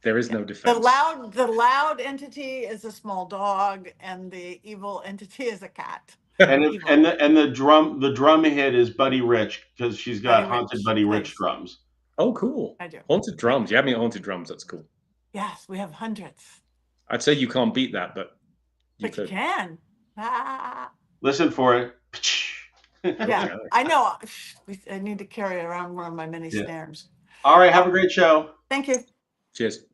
There is Yeah. no defense. The loud entity is a small dog, and the evil entity is a cat. Evil. The drum hit is Buddy Rich because she's Buddy got haunted Rich Buddy Rich plays. drums. Oh, cool. I do. Haunted I do. drums. You have me at haunted drums. That's cool. Yes, we have hundreds, I'd say you can't beat that, but you but you could. can. Ah. Listen for it. Yeah, Okay. I know. I need to carry around one of my many Yeah. snares. All right. Have a Um, great show. Thank you. Cheers.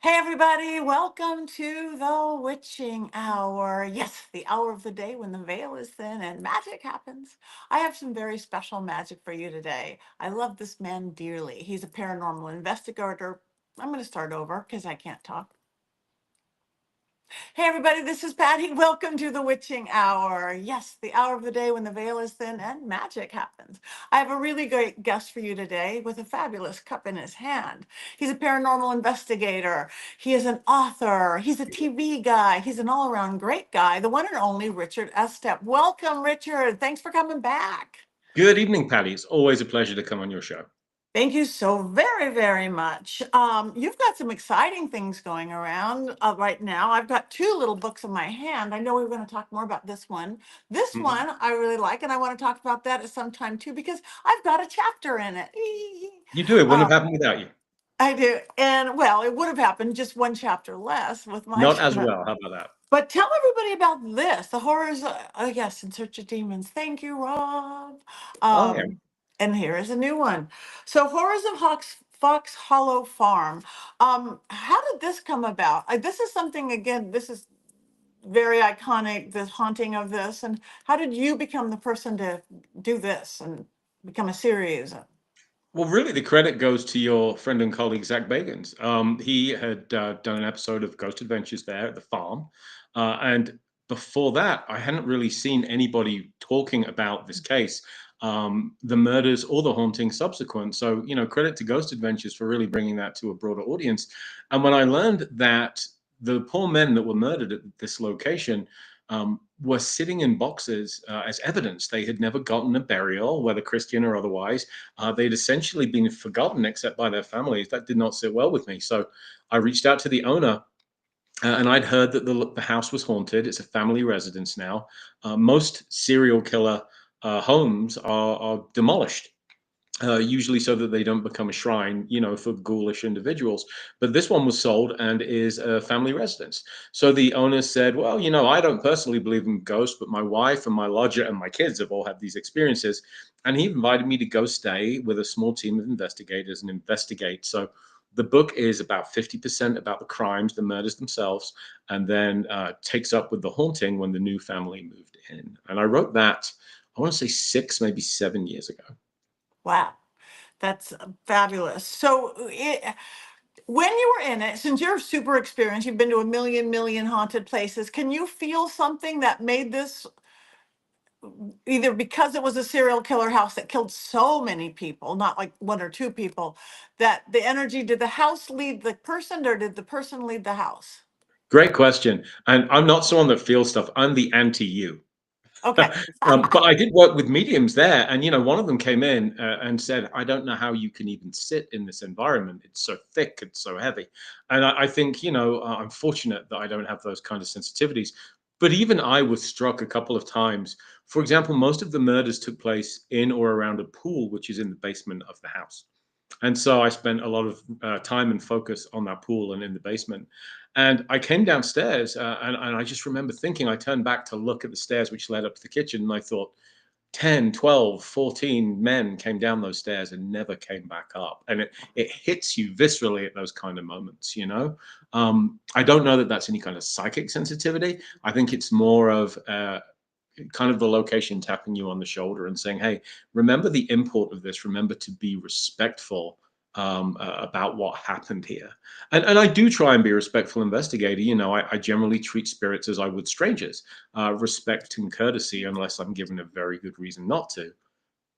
Hey, everybody, welcome to the witching hour. Yes, the hour of the day when the veil is thin and magic happens. I have some very special magic for you today. I love this man dearly. He's a paranormal investigator. I'm going to start over because I can't talk. Hey, everybody, this is Patty. Welcome to the witching hour. Yes, the hour of the day when the veil is thin and magic happens. I have a really great guest for you today with a fabulous cup in his hand. He's a paranormal investigator. He is an author. He's a TV guy. He's an all around great guy, the one and only Richard Estep. Welcome, Richard. Thanks for coming back. Good evening, Patty. It's always a pleasure to come on your show. Thank you so very, very much. You've got some exciting things going around right now. I've got two little books in my hand. I know we're going to talk more about this one. This Mhm. one I really like, and I want to talk about that at some time too, because I've got a chapter in it. You do. It wouldn't Um, have happened without you. I do. And well, it would have happened just one chapter less with my Not as well. How about that? But tell everybody about this, the horrors, yes, in search of demons. Thank you, Rob. Oh, yeah. And here is a new one. So, horrors of Fox Hollow Farm. How did this come about? This is something again. This is very iconic. The haunting of this, and how did you become the person to do this and become a series? Well, really, the credit goes to your friend and colleague Zach Bagans. He had done an episode of Ghost Adventures there at the farm, and before that, I hadn't really seen anybody talking about this case, the murders or the haunting subsequent. So, credit to Ghost Adventures for really bringing that to a broader audience. And when I learned that the poor men that were murdered at this location were sitting in boxes as evidence, they had never gotten a burial, whether Christian or otherwise. They'd essentially been forgotten except by their families. That did not sit well with me. So I reached out to the owner, and I'd heard that the house was haunted. It's a family residence now. Most serial killer homes are demolished. Usually so that they don't become a shrine, for ghoulish individuals. But this one was sold and is a family residence. So the owner said, well, I don't personally believe in ghosts, but my wife and my lodger and my kids have all had these experiences. And he invited me to go stay with a small team of investigators and investigate. So the book is about 50% about the crimes, the murders themselves, and then takes up with the haunting when the new family moved in. And I wrote that, I want to say 6, maybe 7 years ago. Wow, that's fabulous. So, when you were in it, since you're super experienced, you've been to a million haunted places. Can you feel something that made this either because it was a serial killer house that killed so many people, not like one or two people, that the energy, did the house lead the person or did the person lead the house? Great question. And I'm not someone that feels stuff. I'm the anti-you. Okay. But I did work with mediums there, and one of them came in and said, "I don't know how you can even sit in this environment. It's so thick, it's so heavy." And I think I'm fortunate that I don't have those kind of sensitivities. But even I was struck a couple of times. For example, most of the murders took place in or around a pool, which is in the basement of the house. And so I spent a lot of time and focus on that pool and in the basement. And I came downstairs and I just remember thinking, I turned back to look at the stairs which led up to the kitchen. And I thought, 10, 12, 14 men came down those stairs and never came back up. And it hits you viscerally at those kind of moments. I don't know that that's any kind of psychic sensitivity. I think it's more of kind of the location tapping you on the shoulder and saying, hey, remember the import of this. Remember to be respectful about what happened here. And I do try and be a respectful investigator. I generally treat spirits as I would strangers, respect and courtesy, unless I'm given a very good reason not to.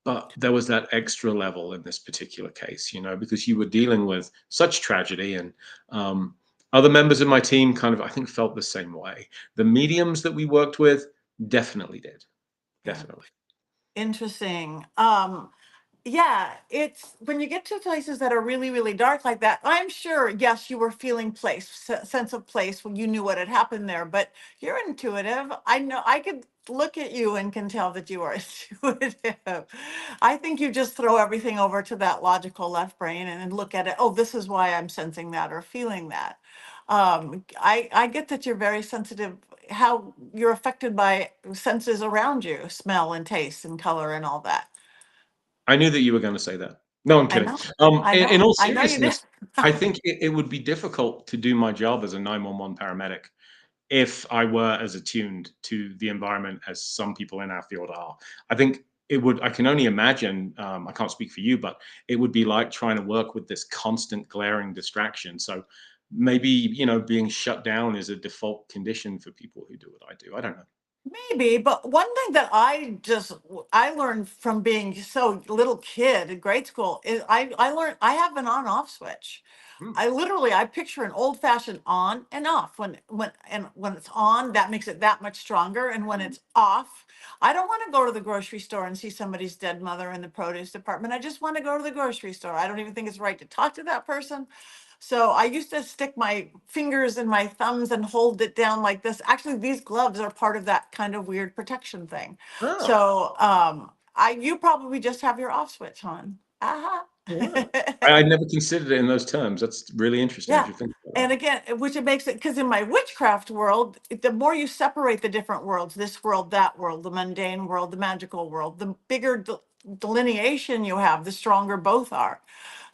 But there was that extra level in this particular case, because you were dealing with such tragedy. And other members of my team kind of, I think, felt the same way. The mediums that we worked with definitely did. Yeah. Definitely. Interesting. Yeah, it's when you get to places that are really, really dark like that, I'm sure, yes, you were feeling sense of place when you knew what had happened there, but you're intuitive. I know I could look at you and can tell that you are intuitive. I think you just throw everything over to that logical left brain and then look at it. Oh, this is why I'm sensing that or feeling that. I get that you're very sensitive, how you're affected by senses around you, smell and taste and color and all that. I knew that you were going to say that. No, I'm I kidding. know. I In know. all I know you did. seriousness, I think it would be difficult to do my job as a 911 paramedic if I were as attuned to the environment as some people in our field are. I think it would, I can only imagine, I can't speak for you, but it would be like trying to work with this constant glaring distraction. So maybe, being shut down is a default condition for people who do what I do. I don't know. Maybe, but one thing that I learned from being so little kid in grade school is I learned I have an on off switch. Hmm. I picture an old fashioned on and off. When it's on, that makes it that much stronger. And when it's off, I don't want to go to the grocery store and see somebody's dead mother in the produce department. I just want to go to the grocery store. I don't even think it's right to talk to that person. So I used to stick my fingers in my thumbs and hold it down like this. Actually, these gloves are part of that kind of weird protection thing. Oh, So you probably just have your off switch on. Uh-huh. yeah. I never considered it in those terms. That's really interesting if Yeah. you think about And that. again, which it makes it because in my witchcraft world, the more you separate the different worlds, this world, that world, the mundane world, the magical world, the bigger delineation you have, the stronger both are.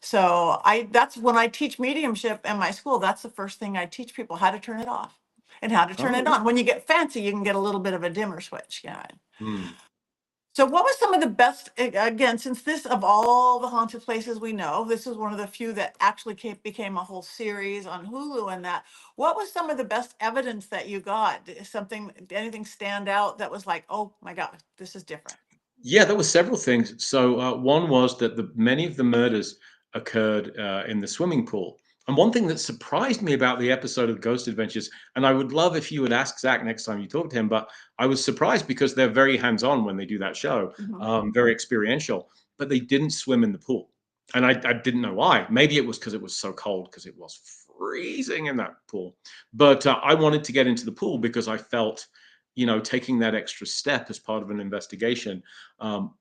So that's when I teach mediumship in my school, that's the first thing I teach people, how to turn it off and how to turn Oh, it on. When you get fancy, you can get a little bit of a dimmer switch. Yeah. hmm. So what was some of the best, again, since this of all the haunted places we know, this is one of the few that actually became a whole series on Hulu and that, what was some of the best evidence that you got? Anything stand out that was like, oh my God, this is different? Yeah, there were several things. So one was that many of the murders occurred in the swimming pool. And one thing that surprised me about the episode of Ghost Adventures, and I would love if you would ask Zach next time you talk to him, but I was surprised because they're very hands-on when they do that show, Mhm. very experiential, but they didn't swim in the pool. And I didn't know why. Maybe it was because it was so cold, because it was freezing in that pool. But I wanted to get into the pool because I felt, taking that extra step as part of an investigation,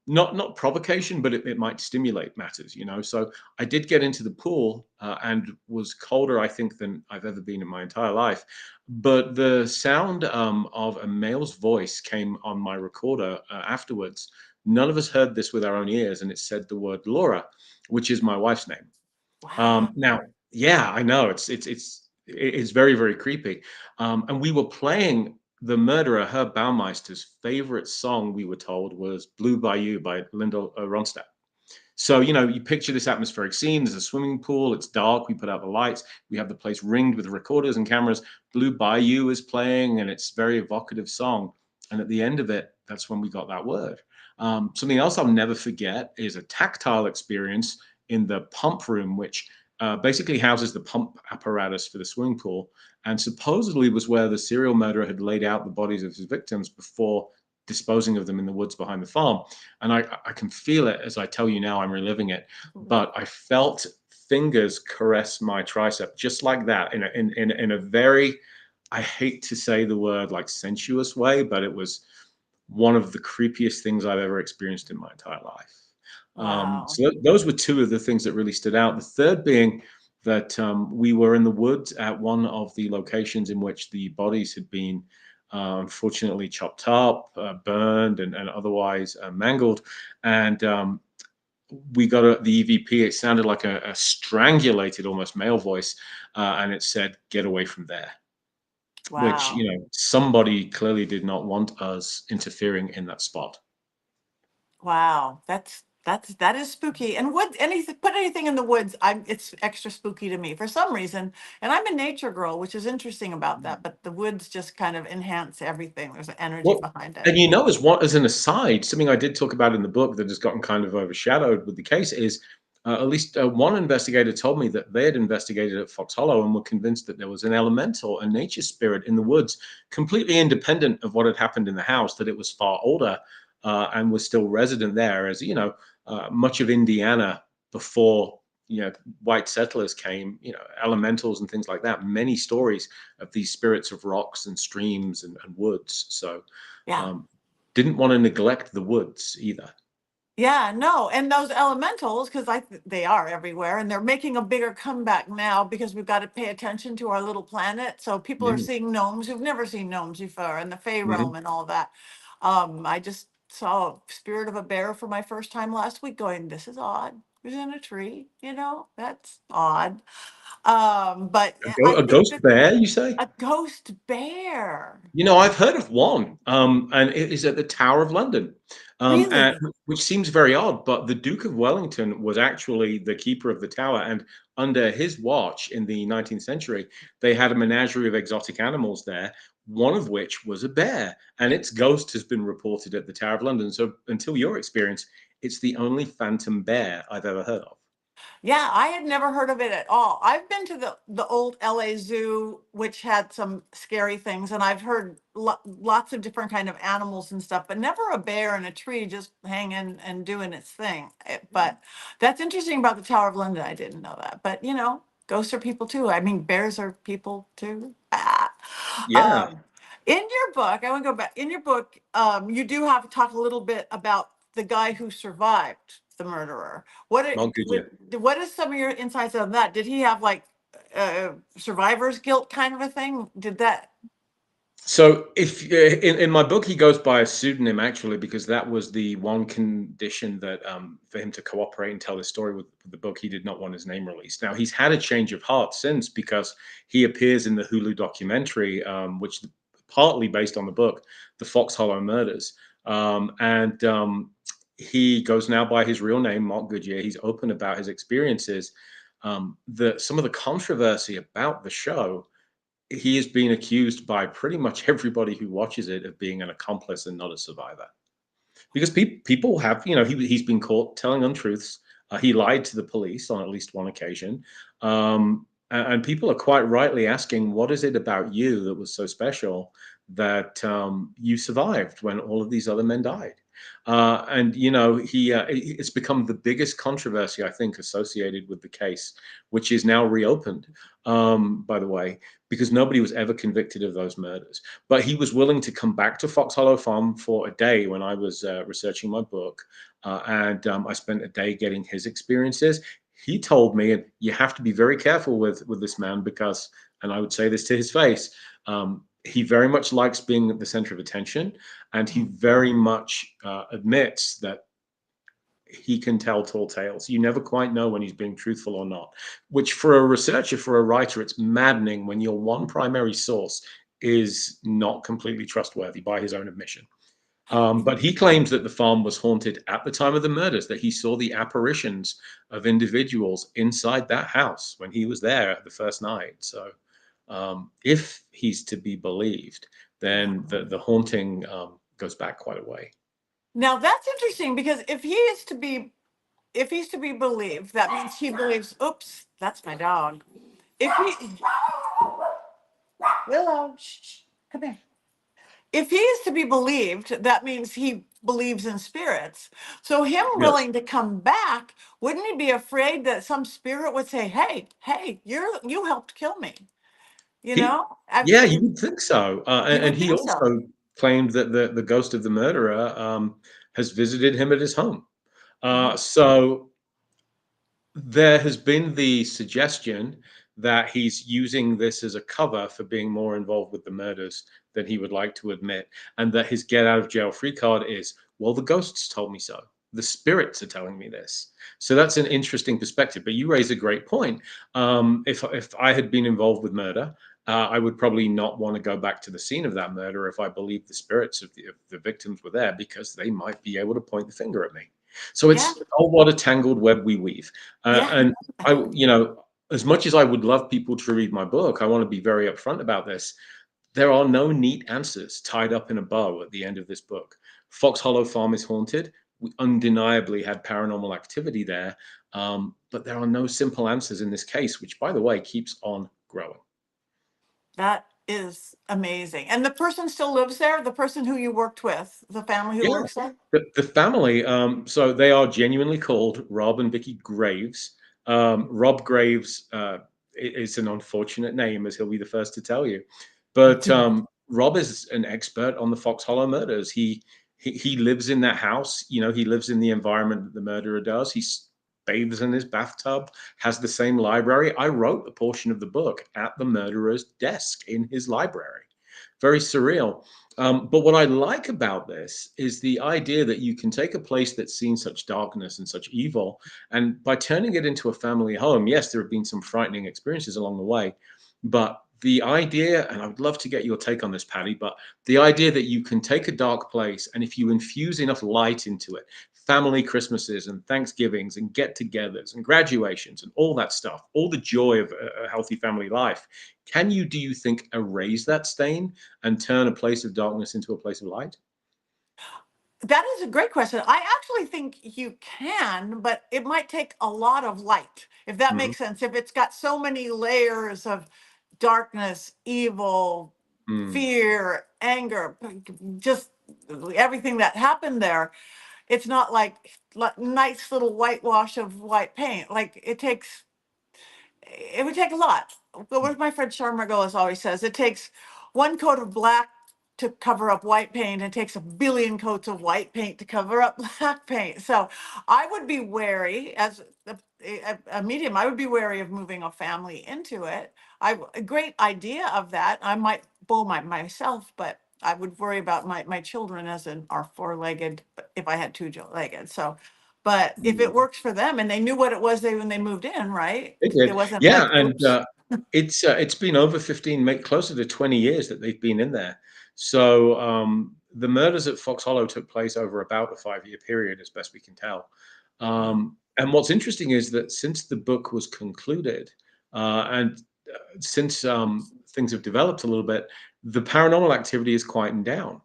not provocation, but it might stimulate matters, So I did get into the pool and was colder, I think, than I've ever been in my entire life. But the sound of a male's voice came on my recorder afterwards. None of us heard this with our own ears, and it said the word Laura, which is my wife's name. Wow. Now, yeah, I know it's very, very creepy. And we were playing the murderer Herb Baumeister's favorite song. We were told was "Blue Bayou" by Linda Ronstadt. So, you picture this atmospheric scene. There's a swimming pool. It's dark. We put out the lights. We have the place ringed with recorders and cameras. Blue Bayou is playing, and it's a very evocative song. And at the end of it, that's when we got that word. Something else I'll never forget is a tactile experience in the pump room, which basically houses the pump apparatus for the swimming pool, and supposedly was where the serial murderer had laid out the bodies of his victims before disposing of them in the woods behind the farm. And I can feel it as I tell you now. I'm reliving it, but I felt fingers caress my tricep just like that in a very, I hate to say the word like sensuous way, but it was one of the creepiest things I've ever experienced in my entire life. Wow. So those were two of the things that really stood out. The third being that we were in the woods at one of the locations in which the bodies had been unfortunately chopped up, burned, and otherwise mangled. And we got the EVP. It sounded like a strangulated, almost male voice, and it said, "Get away from there." Which, Wow. somebody clearly did not want us interfering in that spot. Wow. That is spooky. And put anything in the woods, it's extra spooky to me for some reason. And I'm a nature girl, which is interesting about that, but the woods just kind of enhance everything. There's an energy Well, behind it. and as an aside, something I did talk about in the book that has gotten kind of overshadowed with the case is at least one investigator told me that they had investigated at Fox Hollow and were convinced that there was an elemental, a nature spirit in the woods, completely independent of what had happened in the house, that it was far older and was still resident there, as much of Indiana before white settlers came, elementals and things like that. Many stories of these spirits of rocks and streams and woods. So Yeah. didn't want to neglect the woods either. Yeah, no, and those elementals, because they are everywhere, and they're making a bigger comeback now because we've got to pay attention to our little planet. So people are Mm-hmm. seeing gnomes who've never seen gnomes before, and the Fey Mm-hmm. realm and all that. I just saw a spirit of a bear for my first time last week, going, "This is odd. It was in a tree, that's odd." But I A think ghost that bear, you say? a ghost bear, I've heard of one, and it is at the Tower of London, really? which seems very odd. But the Duke of Wellington was actually the keeper of the tower, and under his watch in the 19th century, they had a menagerie of exotic animals there, one of which was a bear, and its ghost has been reported at the Tower of London. So, until your experience, it's the only phantom bear I've ever heard of. Yeah, I had never heard of it at all. I've been to the old LA Zoo, which had some scary things, and I've heard lots of different kind of animals and stuff, but never a bear in a tree just hanging and doing its thing. But that's interesting about the Tower of London. I didn't know that. But ghosts are people too. I mean, bears are people too. Ah. Yeah, Um, in your book, I want to go back. In your book, you do have to talk a little bit about the guy who survived the murderer. not good yet. What is some of your insights on that? Did he have like survivor's guilt kind of a thing? Did that? So, if in my book he goes by a pseudonym actually, because that was the one condition that for him to cooperate and tell his story with the book, he did not want his name released. Now he's had a change of heart since, because he appears in the Hulu documentary, which partly based on the book, The Fox Hollow Murders, and he goes now by his real name, Mark Goodyear. He's open about his experiences. Some of the controversy about the show, he is being accused by pretty much everybody who watches it of being an accomplice and not a survivor. Because people have, he's been caught telling untruths. He lied to the police on at least one occasion. And people are quite rightly asking, what is it about you that was so special that you survived when all of these other men died? And it's become the biggest controversy, I think, associated with the case, which is now reopened, by the way, because nobody was ever convicted of those murders. But he was willing to come back to Fox Hollow Farm for a day when I was researching my book, and I spent a day getting his experiences. He told me, and you have to be very careful with this man, because, and I would say this to his face, he very much likes being at the center of attention, and he very much admits that he can tell tall tales. You never quite know when he's being truthful or not, which for a researcher, for a writer, it's maddening when your one primary source is not completely trustworthy by his own admission. But he claims that the farm was haunted at the time of the murders, that he saw the apparitions of individuals inside that house when he was there the first night. So if he's to be believed, then the haunting goes back quite a way. Now that's interesting because if he's to be believed, that means he believes. Oops, that's my dog. If he Willow, shh, come here. If he is to be believed, that means he believes in spirits. So him Yes. willing to come back, wouldn't he be afraid that some spirit would say, "Hey, you helped kill me"? You He, know, I, yeah, you would think so. you And would he think so. also claimed that the ghost of the murderer has visited him at his home. So there has been the suggestion that he's using this as a cover for being more involved with the murders than he would like to admit, and that his get out of jail free card is, well, the ghosts told me so. The spirits are telling me this. So that's an interesting perspective. But you raise a great point. If I had been involved with murder, I would probably not want to go back to the scene of that murder if I believed the spirits of the victims were there, because they might be able to point the finger at me. So Yeah, it's, oh, what a tangled web we weave. yeah, And as much as I would love people to read my book, I want to be very upfront about this. There are no neat answers tied up in a bow at the end of this book. Fox Hollow Farm is haunted. We undeniably had paranormal activity there, but there are no simple answers in this case, which, by the way, keeps on growing. that is amazing. And the person still lives there? The person who you worked with, the family who Yeah, works there? the family, so they are genuinely called Rob and Vicky Graves. Rob Graves, is an unfortunate name, as he'll be the first to tell you. But Rob is an expert on the Fox Hollow murders. He lives in that house. You know, he lives in the environment that the murderer does. Bathes in his bathtub, has the same library. I wrote a portion of the book at the murderer's desk in his library. Very surreal. But what I like about this is the idea that you can take a place that's seen such darkness and such evil, and by turning it into a family home, yes, there have been some frightening experiences along the way, but the idea, and I would love to get your take on this, Patty, but the idea that you can take a dark place and if you infuse enough light into it, family Christmases and Thanksgivings and get togethers and graduations and all that stuff, all the joy of a healthy family life, do you think, erase that stain and turn a place of darkness into a place of light? That is a great question. I actually think you can, but it might take a lot of light, if that Mhm. makes sense. If it's got so many layers of darkness, evil, Mm. fear, anger, just everything that happened there, it's not like nice little whitewash of white paint. Like it would take a lot. What my friend Sean Margolis always says, it takes one coat of black to cover up white paint. It takes a billion coats of white paint to cover up black paint. So I would be wary as a medium. I would be wary of moving a family into it. A great idea of that. I might bowl myself, but I would worry about my children as in are four-legged if I had two-legged. So but if it Mm. works for them and they knew what it was when they moved in, right? They It did. wasn't Yeah, like, and, oops. it's been over 15, closer to 20 years that they've been in there. So, the murders at Fox Hollow took place over about a 5-year period, as best we can tell. Wow. And what's interesting is that since the book was concluded, and, since, things have developed a little bit, the paranormal activity has quietened down.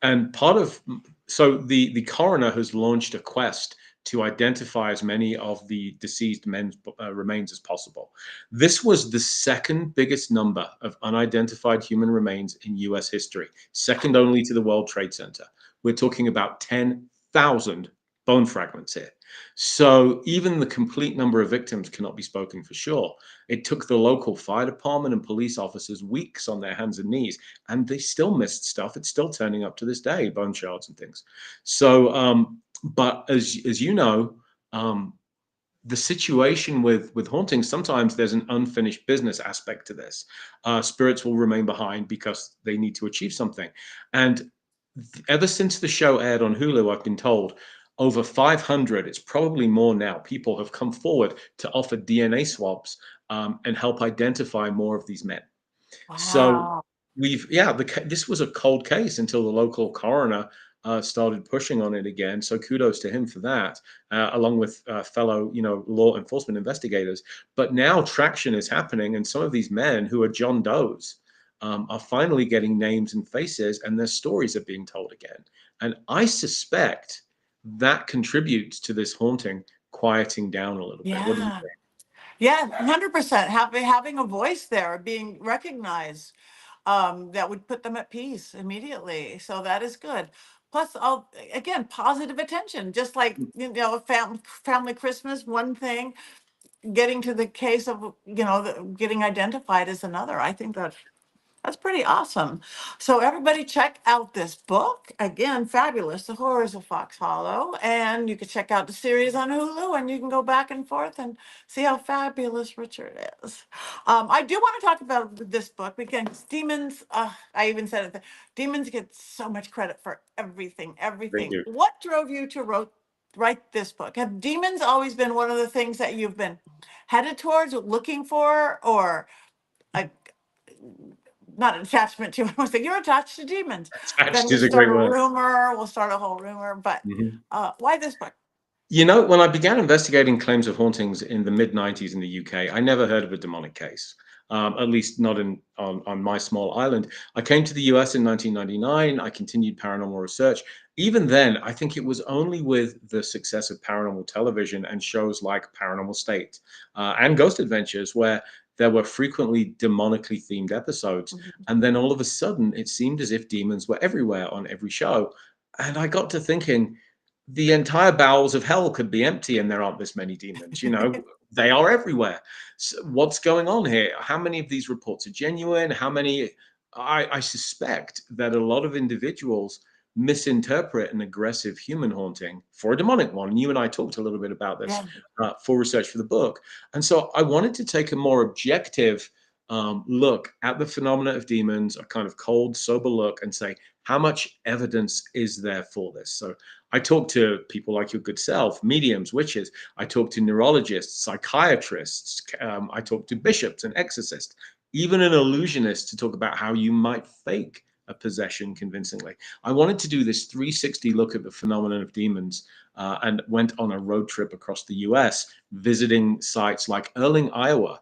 And part of so the coroner has launched a quest to identify as many of the deceased men's remains as possible. This was the second biggest number of unidentified human remains in US history, second only to the World Trade Center. We're talking about 10,000 bone fragments here. So even the complete number of victims cannot be spoken for sure. It took the local fire department and police officers weeks on their hands and knees, and they still missed stuff. It's still turning up to this day, bone shards and things. So, but as you know, um, the situation with hauntings, sometimes there's an unfinished business aspect to this. Spirits will remain behind because they need to achieve something. And ever since the show aired on Hulu, I've been told over 500, it's probably more now, people have come forward to offer DNA swabs, and help identify more of these men. So Wow. this was a cold case until the local coroner started pushing on it again. So kudos to him for that, along with fellow, law enforcement investigators. But now traction is happening, and some of these men who are John Does are finally getting names and faces, and their stories are being told again. And I suspect that contributes to this haunting quieting down a little bit. What do you Yeah. think? Yeah, 100%. Having a voice there, being recognized, that would put them at peace immediately. So that is good. Plus, again, positive attention, just like, family Christmas, one thing, getting to the case of, getting identified is another. I think that's pretty awesome. So everybody check out this book. Again, fabulous, The Horrors of Fox Hollow. And you can check out the series on Hulu and you can go back and forth and see how fabulous Richard is. I do want to talk about this book because demons, I even said it, demons get so much credit for everything, They everything. do. What drove you to write this book? Have demons always been one of the things that you've been headed towards, looking for, or a not an attachment to, I was like, you're attached to demons. Then Attached we is a start great a word. rumor, we'll start a whole rumor, but Mhm. why this book? When I began investigating claims of hauntings in the mid 90s in the UK, I never heard of a demonic case. at least not on my small island. I came to the US in 1999. I continued paranormal research. Even then, I think it was only with the success of paranormal television and shows like Paranormal State and Ghost Adventures where there were frequently demonically themed episodes. Mhm. And then all of a sudden, it seemed as if demons were everywhere on every show. And I got to thinking, the entire bowels of hell could be empty and there aren't this many demons, they are everywhere. So what's going on here? How many of these reports are genuine? How many? I suspect that a lot of individuals misinterpret an aggressive human haunting for a demonic one. And you and I talked a little bit about this Yeah. for research for the book. And so I wanted to take a more objective look at the phenomena of demons, a kind of cold, sober look, and say, how much evidence is there for this? So I talk to people like your good self, mediums, witches. I talk to neurologists, psychiatrists. I talk to bishops and exorcists, even an illusionist to talk about how you might fake a possession convincingly. I wanted to do this 360 look at the phenomenon of demons and went on a road trip across the US, visiting sites like Erling, Iowa,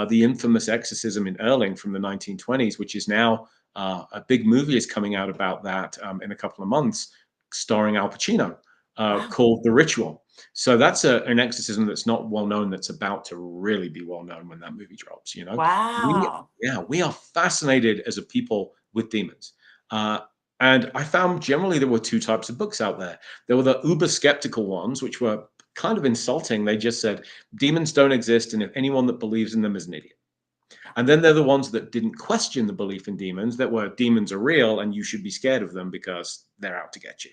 the infamous exorcism in Erling from the 1920s, which is now a big movie is coming out about that in a couple of months, starring Al Pacino, Wow. called The Ritual. So that's an exorcism that's not well known, that's about to really be well known when that movie drops. We, Wow. yeah, we are fascinated as a people with demons. Uh, and I found generally there were two types of books out there. There were the uber skeptical ones, which were kind of insulting. They just said demons don't exist, and if anyone that believes in them is an idiot. And then they're the ones that didn't question the belief in demons, that were demons are real and you should be scared of them because they're out to get you.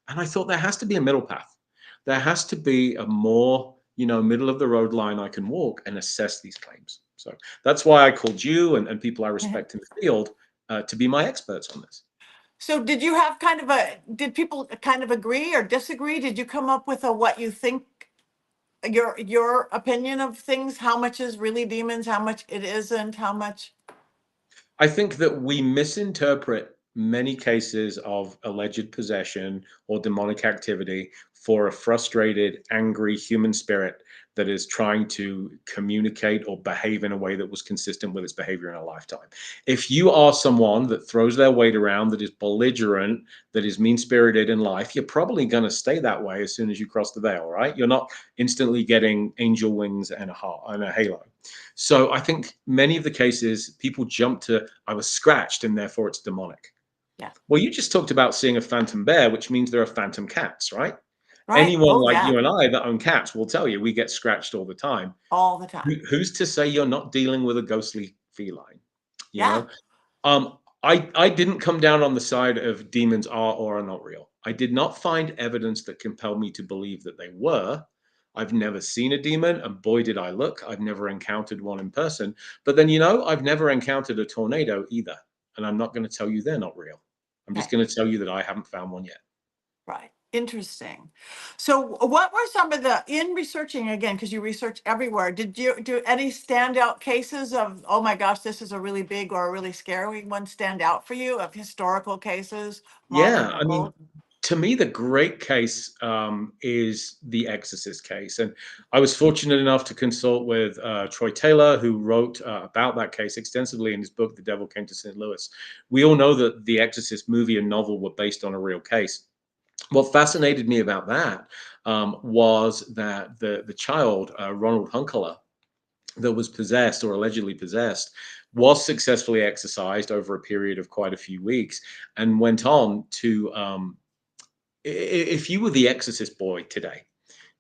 And I thought there has to be a middle path. There has to be a more, middle of the road line I can walk and assess these claims. So that's why I called you and people I respect in the field to be my experts on this. So did people kind of agree or disagree? Did you come up with a what you think your opinion of things? How much is really demons? How much it isn't? How much? I think that we misinterpret many cases of alleged possession or demonic activity for a frustrated, angry human spirit that is trying to communicate or behave in a way that was consistent with its behavior in a lifetime. If you are someone that throws their weight around, that is belligerent, that is mean spirited in life, you're probably going to stay that way as soon as you cross the veil, right? You're not instantly getting angel wings and a heart and a halo. So I think many of the cases people jump to, I was scratched and therefore it's demonic. Yeah. Well, you just talked about seeing a phantom bear, which means there are phantom cats, right? Right. Anyone Oh like yeah. you and I that own cats will tell you we get scratched all the time. All the time. Who's to say you're not dealing with a ghostly feline? You Yeah. know, I didn't come down on the side of demons are or are not real. I did not find evidence that compelled me to believe that they were. I've never seen a demon, and boy, did I look. I've never encountered one in person. But then, I've never encountered a tornado either. And I'm not going to tell you they're not real. I'm just Right. going to tell you that I haven't found one yet. Right. Interesting. So what were some of in researching again, because you research everywhere, did you do any standout cases of, oh my gosh, this is a really big or a really scary one stand out for you of historical cases, modern Yeah, or I mean, old? to me, the great case is the Exorcist case, and I was fortunate enough to consult with Troy Taylor, who wrote about that case extensively in his book, "The Devil Came to St. Louis." We all know that the Exorcist movie and novel were based on a real case. What fascinated me about that was that the child Ronald Hunkeler that was possessed or allegedly possessed was successfully exorcised over a period of quite a few weeks and went on to if you were the exorcist boy today,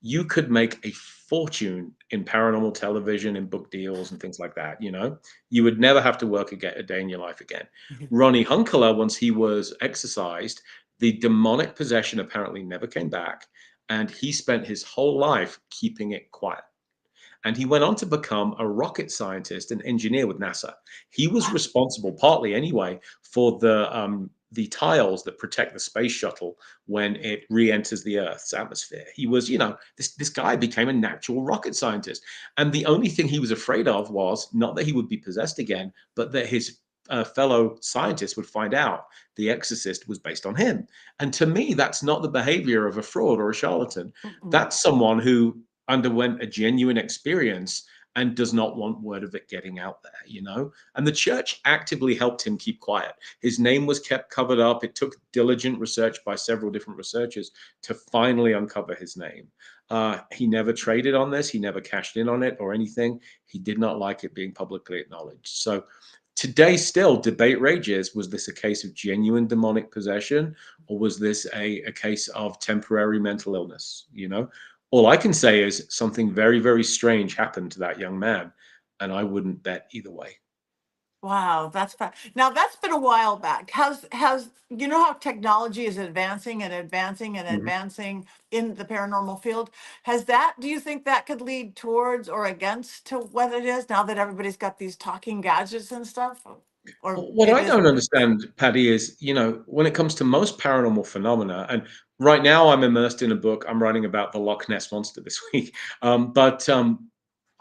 you could make a fortune in paranormal television and book deals and things like that. You would never have to work again a day in your life again. Ronnie Hunkeler, once he was exorcised, the demonic possession apparently never came back, and he spent his whole life keeping it quiet. And he went on to become a rocket scientist and engineer with NASA. He was Wow. responsible, partly anyway, for the tiles that protect the space shuttle when it re-enters the Earth's atmosphere. He was, this guy became a natural rocket scientist, and the only thing he was afraid of was not that he would be possessed again, but that his fellow scientists would find out the Exorcist was based on him. And to me, that's not the behavior of a fraud or a charlatan. Mm-mm. That's someone who underwent a genuine experience and does not want word of it getting out there, And the church actively helped him keep quiet. His name was kept covered up. It took diligent research by several different researchers to finally uncover his name. He never traded on this. He never cashed in on it or anything. He did not like it being publicly acknowledged. So today, still, debate rages. Was this a case of genuine demonic possession, or was this a case of temporary mental illness? All I can say is something very, very strange happened to that young man, and I wouldn't bet either way. Wow, now that's been a while back. Has you know how technology is advancing and advancing and Mhm. advancing in the paranormal field? Do you think that could lead towards or against to what it is now that everybody's got these talking gadgets and stuff? Or What it I is don't what it is. understand, Patty, is, when it comes to most paranormal phenomena, and right now I'm immersed in a book. I'm writing about the Loch Ness Monster this week. But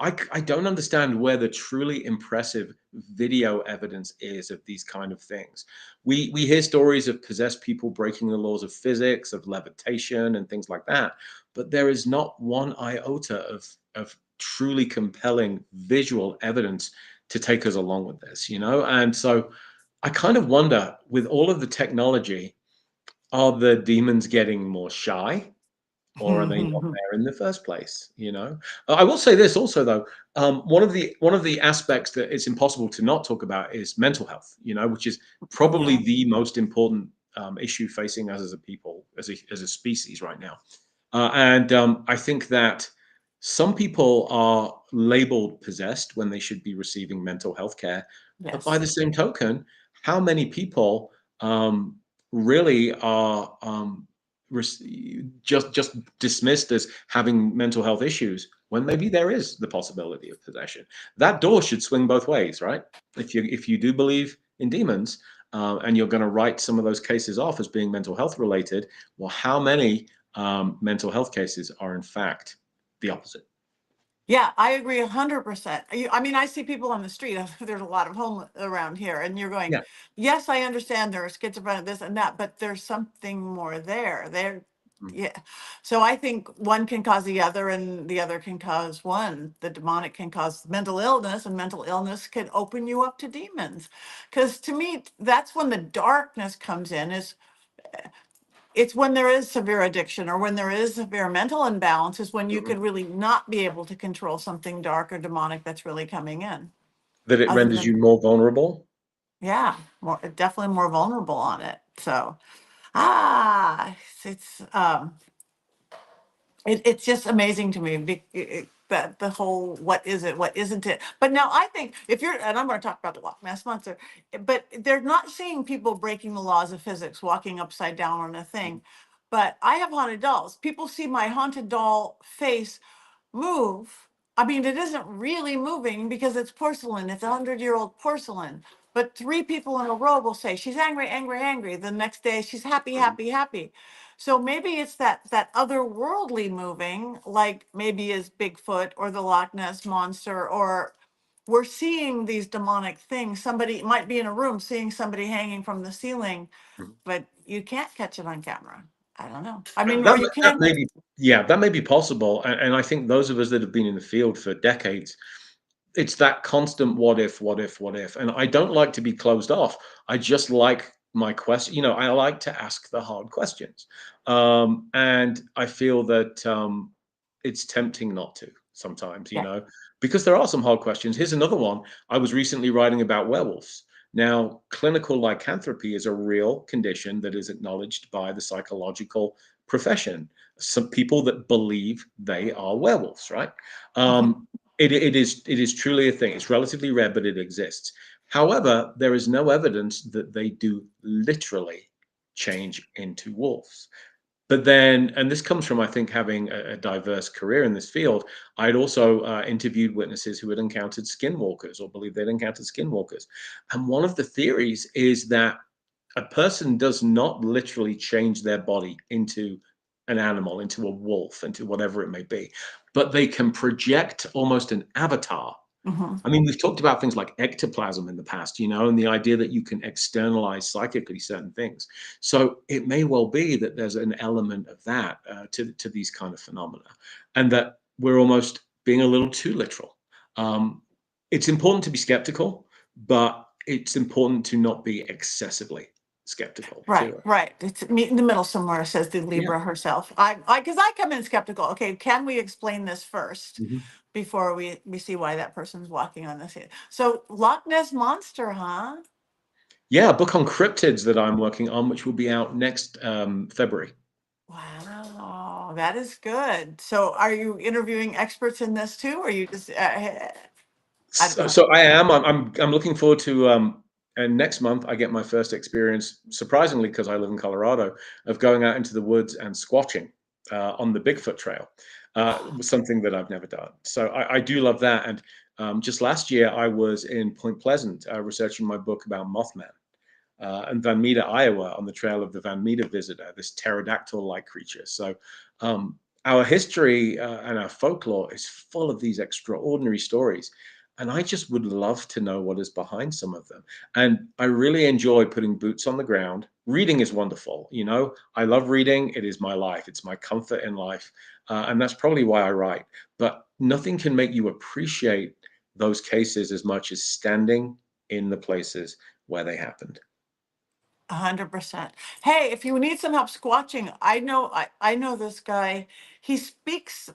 I don't understand where the truly impressive video evidence is of these kind of things. We hear stories of possessed people breaking the laws of physics, of levitation, and things like that. But there is not one iota of truly compelling visual evidence to take us along with this. And so I kind of wonder, with all of the technology, are the demons getting more shy, or are they not there in the first place? I will say this also, though. One of the aspects that it's impossible to not talk about is mental health, which is probably Yeah. the most important issue facing us as a people, as a species right now. And I think that some people are labeled possessed when they should be receiving mental health care. But by Yes. the same token, how many people really are just dismissed as having mental health issues when maybe there is the possibility of possession? That door should swing both ways, right? If you do believe in demons, and you're going to write some of those cases off as being mental health related, well, how many mental health cases are in fact the opposite? Yeah, I agree 100%. I mean, I see people on the street. There's a lot of homeless around here, and you're going, Yeah. yes, I understand there are schizophrenic, this and that, but there's something more there. Mm. Yeah. So I think one can cause the other, and the other can cause one. The demonic can cause mental illness, and mental illness can open you up to demons. Because to me, that's when the darkness comes in. It's when there is severe addiction or when there is severe mental imbalance is when you Mhm. could really not be able to control something dark or demonic that's really coming in. That it Other renders than, you more vulnerable. yeah, definitely more vulnerable on it. So, it's it's just amazing to me that the whole what is it, what isn't it. But now I think if you're, and I'm going to talk about the Loch Ness monster, but they're not seeing people breaking the laws of physics, walking upside down on a thing. But I have haunted dolls. People see my haunted doll face move. I mean, it isn't really moving because it's porcelain. It's 100-year-old porcelain. But three people in a row will say she's angry, angry, angry. The next day she's happy, Mhm. happy, happy. So maybe it's that otherworldly moving, like maybe is Bigfoot or the Loch Ness monster, or we're seeing these demonic things. Somebody might be in a room seeing somebody hanging from the ceiling, Mhm. but you can't catch it on camera. I don't know. I mean, or That you that can. may be, yeah, that may be possible, and I think those of us that have been in the field for decades, it's that constant what if, what if, what if, and I don't like to be closed off. I just like my question. I like to ask the hard questions, and I feel that it's tempting not to sometimes, Yeah. because there are some hard questions. Here's another one. I was recently writing about werewolves. Now, clinical lycanthropy is a real condition that is acknowledged by the psychological profession. Some people that believe they are werewolves, right? Mhm. It is truly a thing. It's relatively rare, but it exists. However, there is no evidence that they do literally change into wolves. But then, and this comes from, I think, having a diverse career in this field. I'd also interviewed witnesses who had encountered skinwalkers or believed they'd encountered skinwalkers. And one of the theories is that a person does not literally change their body into an animal, into a wolf, into whatever it may be, but they can project almost an avatar. Mhm. I mean, we've talked about things like ectoplasm in the past, and the idea that you can externalize psychically certain things. So it may well be that there's an element of that to these kind of phenomena, and that we're almost being a little too literal. Um, it's important to be skeptical, but it's important to not be excessively skeptical Right, too. right. It's meet in the middle somewhere, says the Yeah. Libra herself. Because I come in skeptical. Okay, can we explain this first Mhm. before we see why that person's walking on this? So Loch Ness monster, huh? Yeah, a book on cryptids that I'm working on, which will be out next February. Wow, that is good. So are you interviewing experts in this too, or you just I don't So, know. so I am. I'm looking forward to. And next month, I get my first experience, surprisingly, because I live in Colorado, of going out into the woods and squatching on the Bigfoot Trail. Was something that I've never done. So I do love that. And just last year, I was in Point Pleasant researching my book about Mothman. And Van Meter, Iowa, on the trail of the Van Meter visitor, this pterodactyl-like creature. So our history and our folklore is full of these extraordinary stories. And I just would love to know what is behind some of them. And I really enjoy putting boots on the ground. Reading is wonderful. You know, I love reading. It is my life. It's my comfort in life. And that's probably why I write. But nothing can make you appreciate those cases as much as standing in the places where they happened. 100%. Hey, if you need some help squatching, I know this guy. He speaks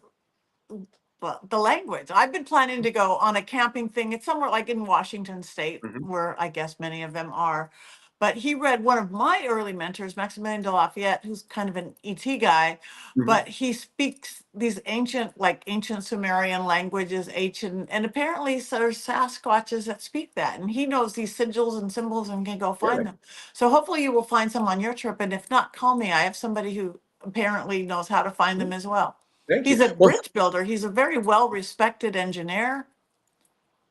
the language. I've been planning to go on a camping thing. It's somewhere like in Washington State, Mhm, where I guess many of them are. But he read one of my early mentors, Maximilian de Lafayette, who's kind of an ET guy, mhm. but he speaks these ancient, like ancient Sumerian languages, ancient, and apparently there's Sasquatches that speak that. And he knows these sigils and symbols and can go find Really? them. So hopefully you will find some on your trip. And if not, call me. I have somebody who apparently knows how to find them Mm, as well. thank you. He's a Well, bridge builder. He's a very well-respected engineer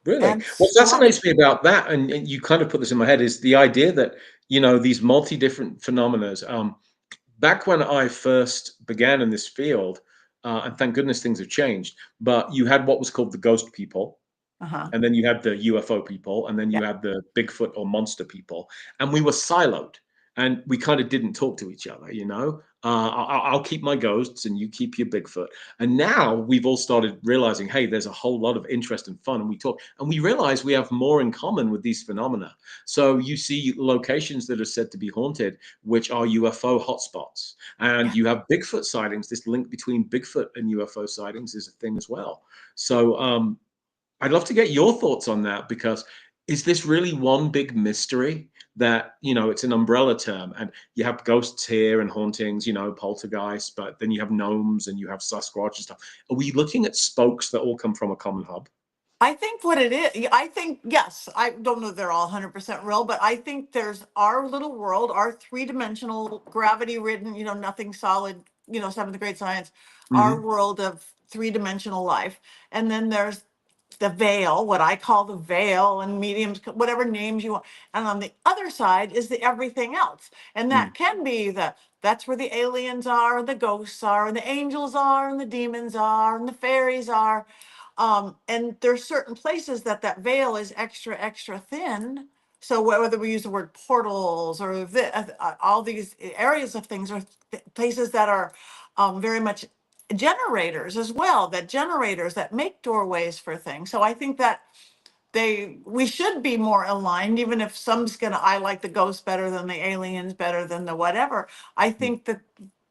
really, and what smart. fascinates me about that, and you kind of put this in my head, is the idea that, you know, these multi different phenomena. Back when I first began in this field, and thank goodness things have changed, but you had what was called the ghost people, Uh-huh. and then you had the UFO people, and then Yeah. you had the Bigfoot or monster people, and we were siloed, and we kind of didn't talk to each other. You know, I'll keep my ghosts, and you keep your Bigfoot. And now we've all started realizing, hey, there's a whole lot of interest and fun, and we talk, and we realize we have more in common with these phenomena. So you see locations that are said to be haunted, which are UFO hotspots, and Yeah. you have Bigfoot sightings. This link between Bigfoot and UFO sightings is a thing as well. So I'd love to get your thoughts on that, because is this really one big mystery that, you know, it's an umbrella term, and you have ghosts here and hauntings, you know, poltergeists, but then you have gnomes and you have Sasquatch and stuff. Are we looking at spokes that all come from a common hub? I think what it is, I think, yes, I don't know they're all 100% real, but I think there's our little world, our three-dimensional, gravity-ridden, nothing solid, seventh grade science, our Hmm. world of three-dimensional life. And then there's the veil, what I call the veil, and mediums, whatever names you want. And on the other side is the everything else. And that Mm, can be that's where the aliens are, and the ghosts are, and the angels are, and the demons are, and the fairies are. And there's certain places that veil is extra, extra thin. So whether we use the word portals or all these areas of things, or places that are very much generators as well, that generators that make doorways for things. So I think that we should be more aligned, even if some's gonna, I like the ghosts better than the aliens, better than the whatever. I mm, think that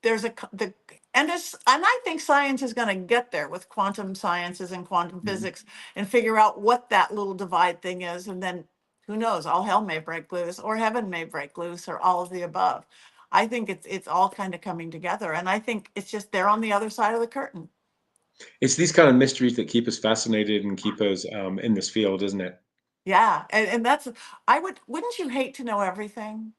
there's and I think science is gonna get there with quantum sciences and quantum mm. physics and figure out what that little divide thing is. And then who knows, all hell may break loose, or heaven may break loose, or all of the above. I think it's all kind of coming together. And I think it's just they're on the other side of the curtain. It's these kind of mysteries that keep us fascinated and keep us in this field, isn't it? Yeah. And wouldn't you hate to know everything?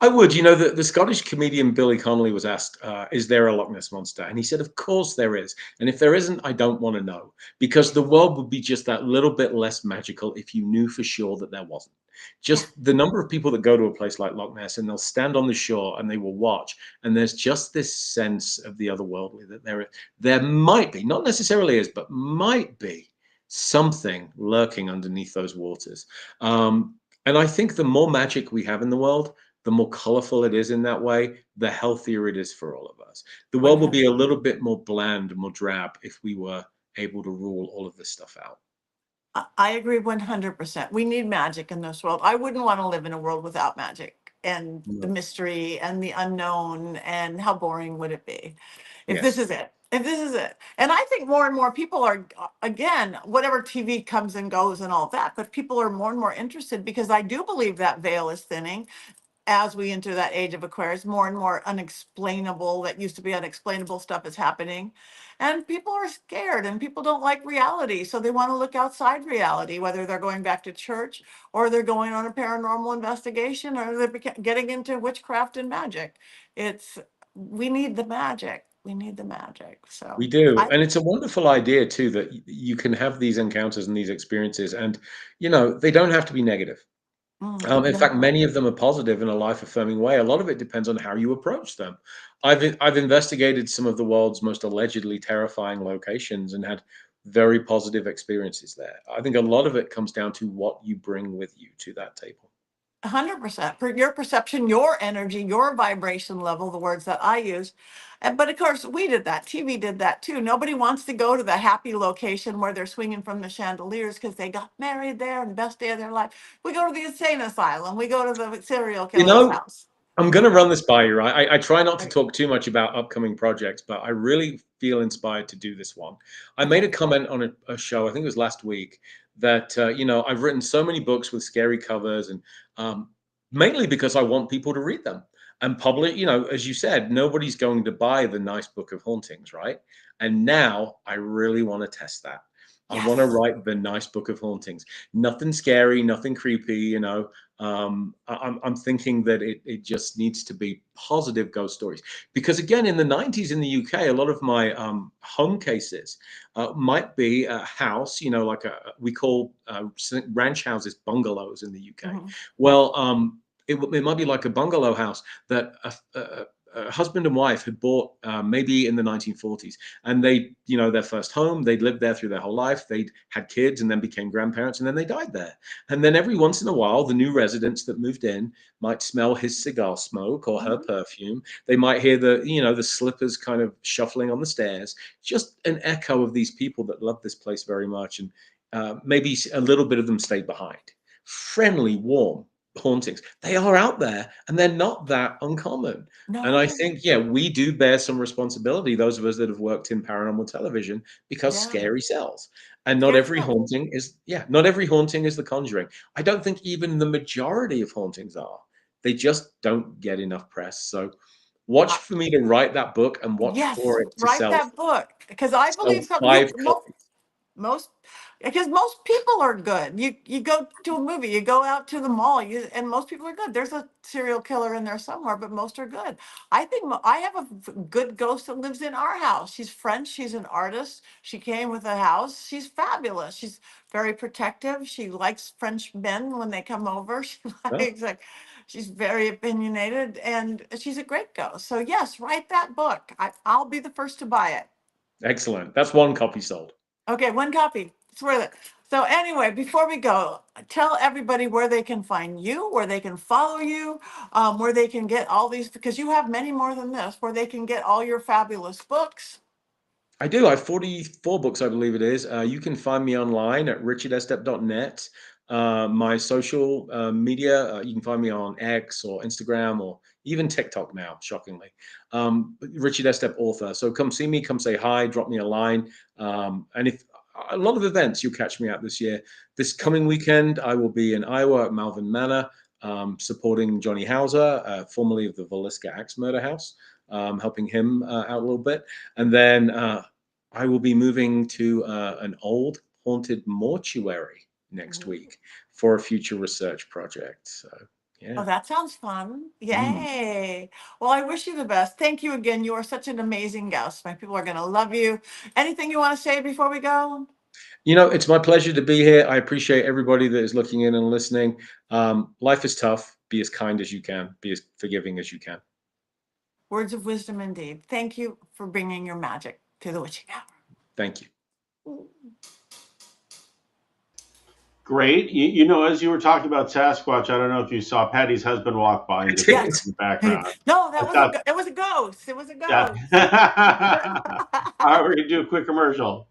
I would. You know, the Scottish comedian Billy Connolly was asked, is there a Loch Ness monster? And he said, of course there is. And if there isn't, I don't want to know, because the world would be just that little bit less magical if you knew for sure that there wasn't. Yeah. Just the number of people that go to a place like Loch Ness and they'll stand on the shore and they will watch. And there's just this sense of the otherworldly, that there might be, not necessarily is, but might be something lurking underneath those waters. Um, and I think the more magic we have in the world, the more colorful it is in that way, the healthier it is for all of us. The world will be a 100. little bit more bland and more drab if we were able to rule all of this stuff out. I agree 100%. We need magic in this world. I wouldn't want to live in a world without magic and the No. mystery and the unknown, and how boring would it be if this Yes. is it? If this is it. And I think more and more people are, again, whatever TV comes and goes and all that, but people are more and more interested, because I do believe that veil is thinning as we enter that age of Aquarius. More and more unexplainable, that used to be unexplainable stuff, is happening. And people are scared, and people don't like reality. So they want to look outside reality, whether they're going back to church, or they're going on a paranormal investigation, or they're getting into witchcraft and magic. It's, we need the magic. We need the magic. We So do, I, and it's a wonderful idea too that you can have these encounters and these experiences, and they don't have to be negative. In fact, no, many of them are positive in a life-affirming way. A lot of it depends on how you approach them. I've investigated some of the world's most allegedly terrifying locations and had very positive experiences there. I think a lot of it comes down to what you bring with you to that table. 100%. For your perception, your energy, your vibration level, the words that I use. But of course, we did that. TV did that too. Nobody wants to go to the happy location where they're swinging from the chandeliers because they got married there and best day of their life. We go to the insane asylum. We go to the serial You killer's know, house. I'm going You to run know. this by you, right? I try not to Okay. talk too much about upcoming projects, but I really feel inspired to do this one. I made Okay. a comment on a show, I think it was last week, that, I've written so many books with scary covers, and um, mainly because I want people to read them and publish. As you said, nobody's going to buy the nice book of hauntings, right? And now I really want to test that. I want to Yes. write the nice book of hauntings. Nothing scary, nothing creepy. I'm thinking that it just needs to be positive ghost stories, because again, in the 90s in the UK, a lot of my home cases might be a house, like we call ranch houses bungalows in the UK. Mhm. Well, it might be like a bungalow house that a husband and wife had bought maybe in the 1940s, and their first home, they'd lived there through their whole life, they'd had kids and then became grandparents, and then they died there. And then every once in a while, the new residents that moved in might smell his cigar smoke or her Mhm. perfume. They might hear the slippers kind of shuffling on the stairs. Just an echo of these people that love this place very much, and maybe a little bit of them stayed behind. Friendly, warm hauntings. They are out there, and they're not that uncommon. And I No. think, yeah, we do bear some responsibility, those of us that have worked in paranormal television, because Yeah. scary sells. And not Scary every stuff. haunting is, yeah, not every haunting is The Conjuring. I don't think even the majority of hauntings are. They just don't get enough press. So watch Uh, for me to write that book and watch yes. for it to Write that book, because I sell believe so. You 5 copies. most, because most people are good. You go to a movie, you go out to the mall, and most people are good. There's a serial killer in there somewhere, but most are good. I think I have a good ghost that lives in our house. She's French. She's an artist. She came with a house. She's fabulous. She's very protective. She likes French men when they come over. She Oh, likes like. She's very opinionated, and she's a great ghost. So yes, write that book. I'll be the first to buy it. excellent. That's 1 copy sold. Okay, one copy. It's worth it. So anyway, before we go, tell everybody where they can find you, where they can follow you, where they can get all these, because you have many more than this, where they can get all your fabulous books. I do. I have 44 books, I believe it is. You can find me online at richardestep.net. My social media, you can find me on X or Instagram or even TikTok now, shockingly. Richard Estep author. So come see me, come say hi, drop me a line. And if a lot of events you'll catch me at this year. This coming weekend, I will be in Iowa at Malvern Manor, supporting Johnny Hauser, formerly of the Villisca Axe Murder House, helping him out a little bit. And then I will be moving to an old haunted mortuary next Ooh. week for a future research project. So, Oh, yeah. that sounds fun. Mm. Yay. Well, I wish you the best. Thank you again. You are such an amazing guest. My people are going to love you. Anything you want to say before we go? It's my pleasure to be here. I appreciate everybody that is looking in and listening. Life is tough. Be as kind as you can, be as forgiving as you can. Words of wisdom indeed. Thank you for bringing your magic to the witching Thank you. hour. Great. As you were talking about Sasquatch, I don't know if you saw Patty's husband walk by I and just did. in the background. No, I thought, it was a ghost. It was a yeah. ghost. All right, we're gonna do a quick commercial.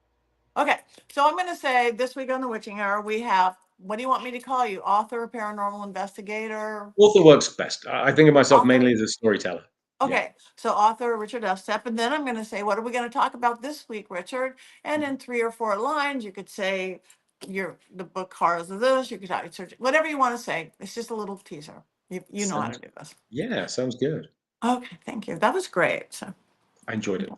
Okay, so I'm going to say this week on the Witching Hour, we have, what do you want me to call you? Author, paranormal investigator, Author works best. I think of myself author? mainly as a storyteller. Yeah. Okay, so author Richard Estep, and then I'm going to say, what are we going to talk about this week, Richard? And in 3 or 4 lines, you could say the book Horrors of this. You could search whatever you want to say. It's just a little teaser. You know how to Sounds, do this. yeah, sounds good. Okay, thank you. That was great. So, I enjoyed it.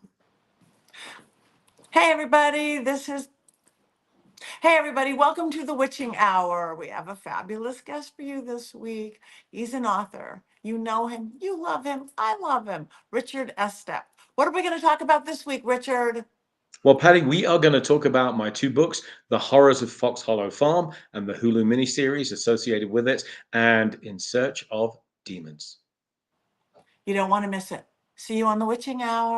hey everybody, hey everybody, welcome to the Witching Hour. We have a fabulous guest for you this week. He's an author. You know him, you love him, I love him. Richard Estep. What are we going to talk about this week, Richard? Well, Patty, we are going to talk about my 2 books, The Horrors of Fox Hollow Farm and the Hulu miniseries associated with it, and In Search of Demons. You don't want to miss it. See you on the Witching Hour.